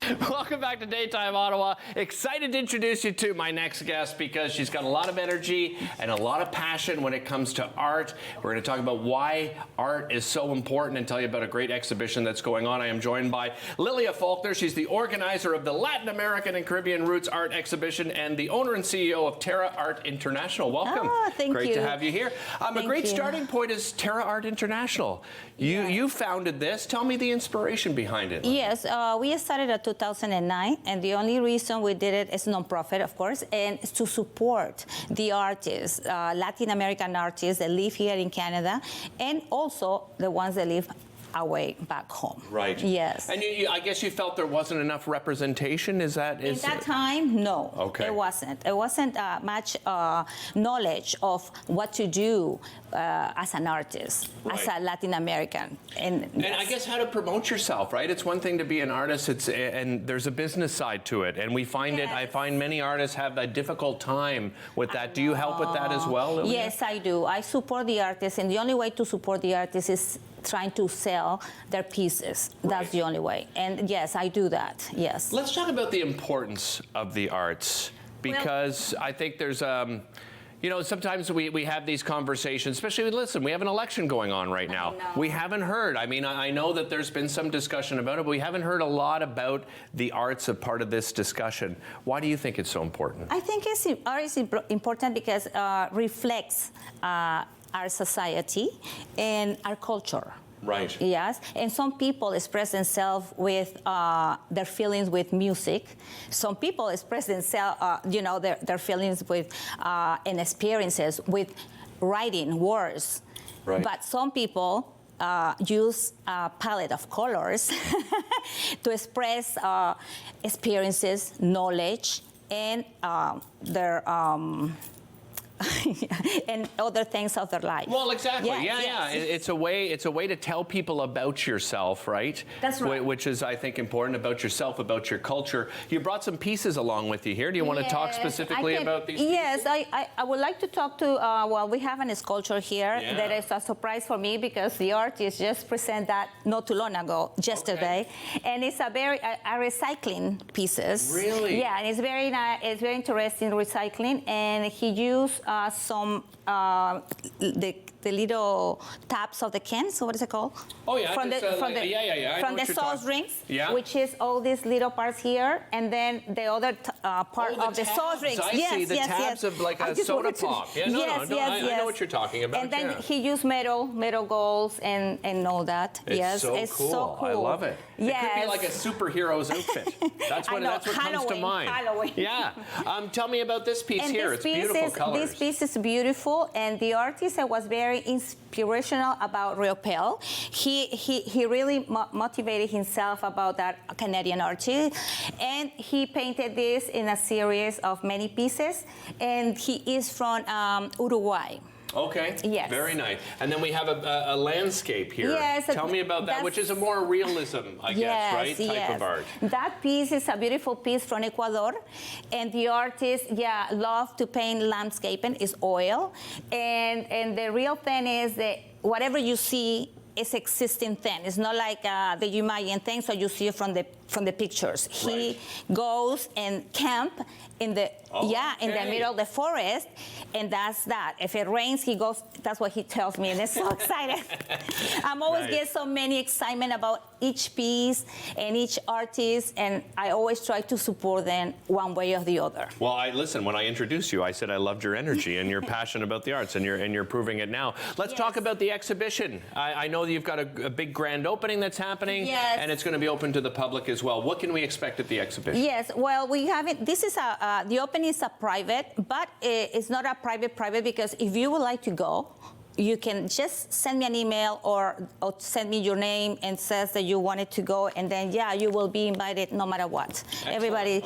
Welcome back to Daytime Ottawa. Excited to introduce you to my next guest because she's got a lot of energy and a lot of passion when it comes to art. We're going to talk about why art is so important and tell you about a great exhibition that's going on. I am joined by Lilia Faulkner. She's the organizer of the Latin American and Caribbean Roots Art Exhibition and the owner and CEO of Terra Art International. Welcome. Oh, thank you. Great to have you here. A great starting point is Terra Art International. You founded this. Tell me the inspiration behind it. Yes, we started in 2009, and the only reason we did it is non-profit, of course, and it's to support the artists, Latin American artists that live here in Canada, and also the ones that live away back home. Right. Yes. And I guess you felt there wasn't enough representation. At that time, no. Okay. It wasn't. It wasn't much knowledge of what to do as an artist, as a Latin American. And I guess how to promote yourself, right? It's one thing to be an artist, and there's a business side to it. And we find I find many artists have a difficult time with that. Do you help with that as well, Lilia? Yes, I do. I support the artists, and the only way to support the artists is trying to sell their pieces. That's the only way. And yes, I do that, yes. Let's talk about the importance of the arts, because I think there's, you know, sometimes we have these conversations, especially, listen, we have an election going on right now. We haven't heard, I mean, I know that there's been some discussion about it, but we haven't heard a lot about the arts as part of this discussion. Why do you think it's so important? I think art is important because it reflects our society and our culture. Right. Yes, and some people express themselves with their feelings with music. Some people express themselves, you know, their feelings with and experiences with writing words. Right. But some people use a palette of colors to express experiences, knowledge, and their and other things of their life. Well, exactly. Yeah. It's a way to tell people about yourself, right? That's right. Which is, I think, important, about yourself, about your culture. You brought some pieces along with you here. Do you want to talk specifically about these pieces? Yes, I would like to talk to, well, we have a sculpture here that is a surprise for me because the artist just presented that not too long ago, yesterday. Okay. And it's a very, recycling pieces. Really? Yeah, and it's very nice, it's very interesting recycling, and he used some, the little taps of the cans. So what is it called? Oh yeah, from the sauce rings, which is all these little parts here, and then the other part of the sauce rings. I see the tabs of like a soda pop. Yeah, I know what you're talking about. And then he used metal goals and all that. It's so cool. I love it. It could be like a superhero's outfit. That's what comes to mind. Halloween. Yeah. Tell me about this piece here. It's beautiful colors. This piece is beautiful, and the artist was very inspirational about real pale. He really motivated himself about that Canadian artist, and he painted this in a series of many pieces, and he is from Uruguay. Okay. Yes. Very nice. And then we have a landscape here. Yes. Tell me about that, which is a more realism, I guess, right? Type of art. That piece is a beautiful piece from Ecuador, and the artist, loved to paint landscape and is oil, and the real thing is that whatever you see is existing thing. It's not like the Umayan thing, so you see it from the pictures. He goes and camp in the in the middle of the forest, and that's that. If it rains, he goes. That's what he tells me, and it's so excited. I'm always get so many excitement about each piece and each artist, and I always try to support them one way or the other. Well, listen. When I introduced you, I said I loved your energy and your passion about the arts, and you're proving it now. Let's talk about the exhibition. I know that you've got a big grand opening that's happening, and it's going to be open to the public as well. What can we expect at the exhibition? Yes, well, we haven't. This is the opening is a private, but it's not a private because if you would like to go, you can just send me an email or send me your name and says that you wanted to go, and then you will be invited no matter what. Excellent. Everybody,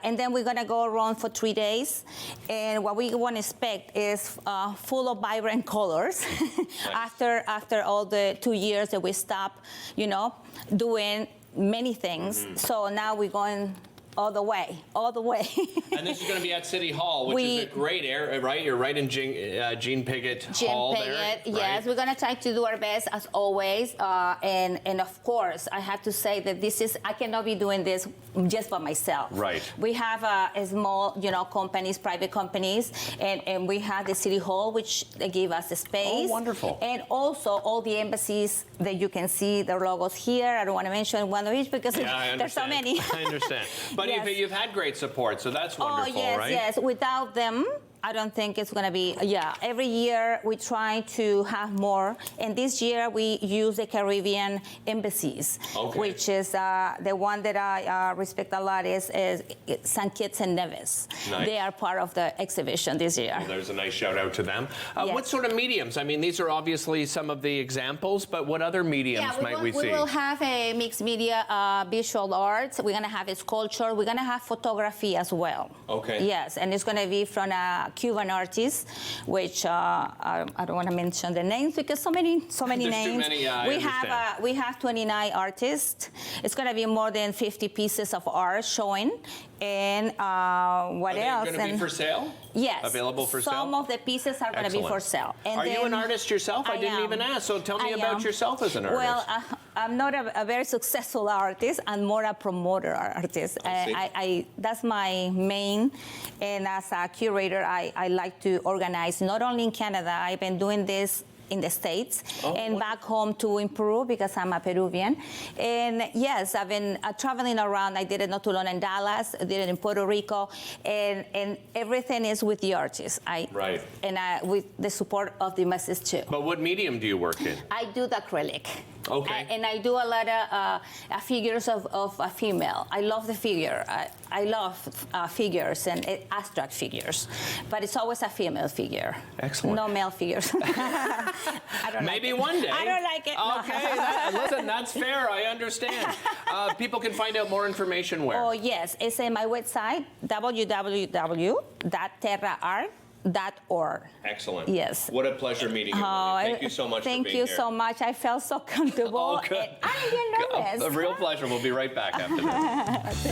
and then we're gonna go around for 3 days, and what we want to expect is full of vibrant colors. After all the 2 years that we stopped, doing many things, so now we're going all the way, all the way. And this is going to be at City Hall, which is a great area, right? You're right in Jean Piggott Hall there. Right? Yes, we're going to try to do our best as always. And of course, I have to say that I cannot be doing this just for myself. Right. We have a small, companies, private companies, and we have the City Hall, which they give us the space. Oh, wonderful. And also all the embassies that you can see their logos here. I don't want to mention one of each because there's so many. I understand. But you've had great support, so that's wonderful, right? Yes. Without them, I don't think it's going to be, every year we try to have more. And this year we use the Caribbean embassies, which is the one that I respect a lot is St. Kitts and Nevis. Nice. They are part of the exhibition this year. Well, there's a nice shout out to them. Yes. What sort of mediums? I mean, these are obviously some of the examples, but what other mediums might we see? We will have a mixed media, visual arts. We're going to have a sculpture. We're going to have photography as well. Okay. Yes, and it's going to be from a Cuban artists, which I don't want to mention the names because so many names. Too many, we have 29 artists. It's going to be more than 50 pieces of art showing. And what else? Are they going to be for sale? Yes. Available for sale? Some of the pieces are going to be for sale. And are you an artist yourself? I didn't even ask. So tell me about yourself as an artist. Well, I'm not a very successful artist. I'm more a promoter artist. That's my main. And as a curator, I like to organize, not only in Canada. I've been doing this in the States and back home to improve because I'm a Peruvian. And yes, I've been traveling around. I did it not too long in Dallas, I did it in Puerto Rico, and everything is with the artists. Right. And with the support of the masses too. But what medium do you work in? I do the acrylic. Okay. And I do a lot of figures of a female. I love the figure. I love figures and abstract figures, but it's always a female figure. Excellent. No male figures. I don't Maybe like it. one day. I don't like it. Okay, listen, that's fair. I understand. People can find out more information where? Oh, yes. It's in my website, www.terraart.org. Excellent. Yes. What a pleasure meeting you. Thank you so much for being here. Thank you so much. I felt so comfortable. Oh, good. I get nervous. A real pleasure. We'll be right back after this.